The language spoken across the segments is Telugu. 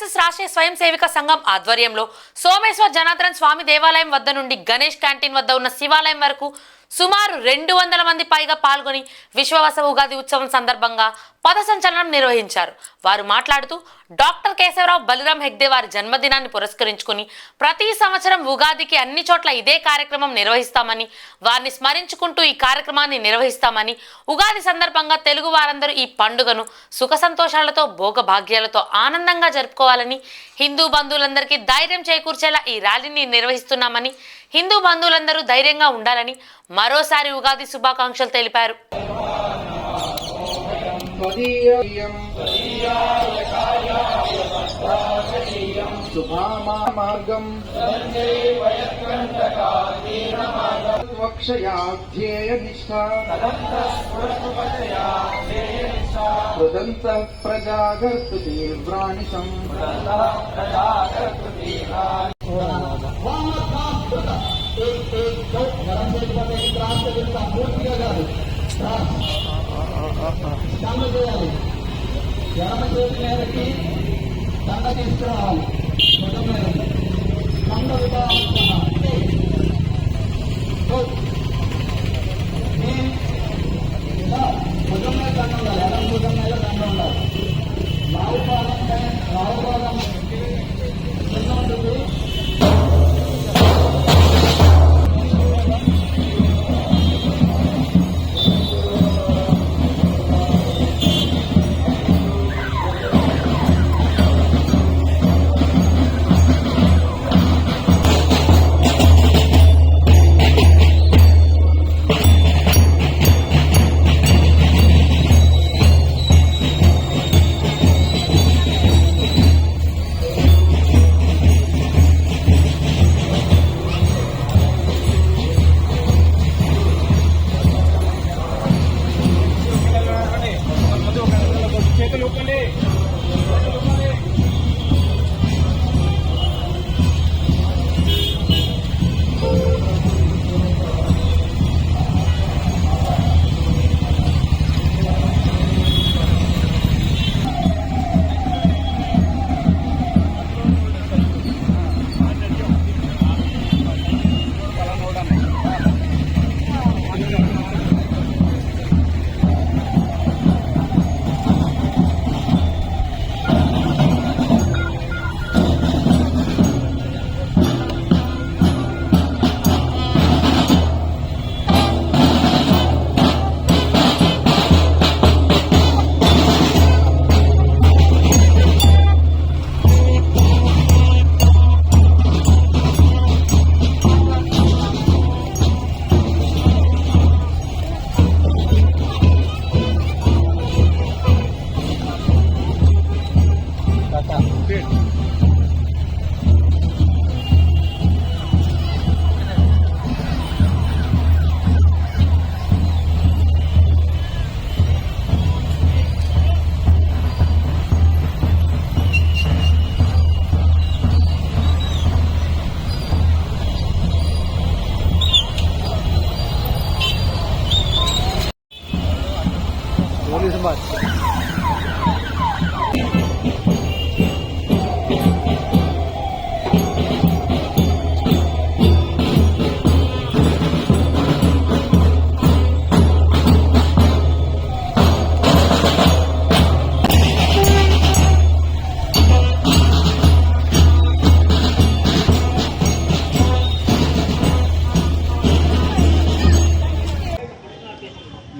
ఆర్ఎస్ఎస్ రాష్ట్రీయ స్వయం సేవిక సంఘం ఆధ్వర్యంలో సోమేశ్వర జనార్దన్ స్వామి దేవాలయం వద్ద నుండి గణేష్ క్యాంటీన్ వద్ద ఉన్న శివాలయం వరకు సుమారు 200 మంది పైగా పాల్గొని విశ్వవస ఉగాది ఉత్సవం సందర్భంగా పథసంచలనం నిర్వహించారు. వారు మాట్లాడుతూ డాక్టర్ కేశవరావు బలిరామ్ హెగ్డే వారి జన్మదినాన్ని పురస్కరించుకుని ప్రతి సంవత్సరం ఉగాదికి అన్ని చోట్ల ఇదే కార్యక్రమం నిర్వహిస్తామని, వారిని స్మరించుకుంటూ ఈ కార్యక్రమాన్ని నిర్వహిస్తామని, ఉగాది సందర్భంగా తెలుగు వారందరూ ఈ పండుగను సుఖ సంతోషాలతో భోగభాగ్యాలతో ఆనందంగా జరుపుకోవాలని, హిందూ బంధువులందరికీ ధైర్యం చేకూర్చేలా ఈ ర్యాలీని నిర్వహిస్తున్నామని, హిందూ బంధువులందరూ ధైర్యంగా ఉండాలని మరోసారి ఉగాది శుభాకాంక్షలు తెలిపారు.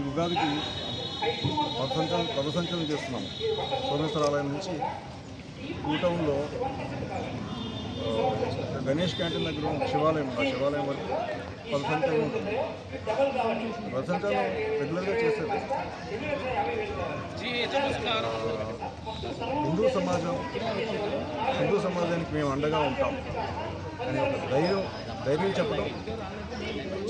ఉగాదికి పథసంచలనం చేస్తున్నాము. సోమేశ్వర ఆలయం నుంచి టౌన్లో గణేష్ క్యాంటీన్ దగ్గర శివాలయం, ఆ శివాలయం వరకు పథసంచలనం ఉంటుంది. పథసంచలనం రెగ్యులర్గా చేసేది హిందూ సమాజానికి మేము అండగా ఉంటాం అని ఒక ధైర్యం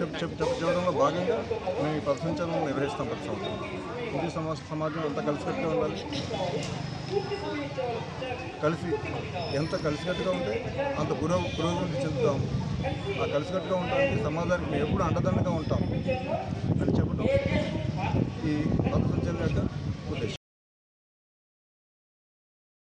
చెప్పడంలో భాగంగా మేము ఈ పథసంచలనం నిర్వహిస్తాం ప్రతి సంవత్సరం. హిందూ సమాజం అంతా కలిసికట్టుగా ఉండాలి. ఎంత కలిసికట్టుగా ఉంటే అంత పురోగతి చెందుతాం. ఆ కలిసికట్టుగా ఉండడానికి సమాజానికి మేము ఎప్పుడు అండదండగా ఉంటాం అని చెప్పడం ఈ పథసంచలనం యొక్క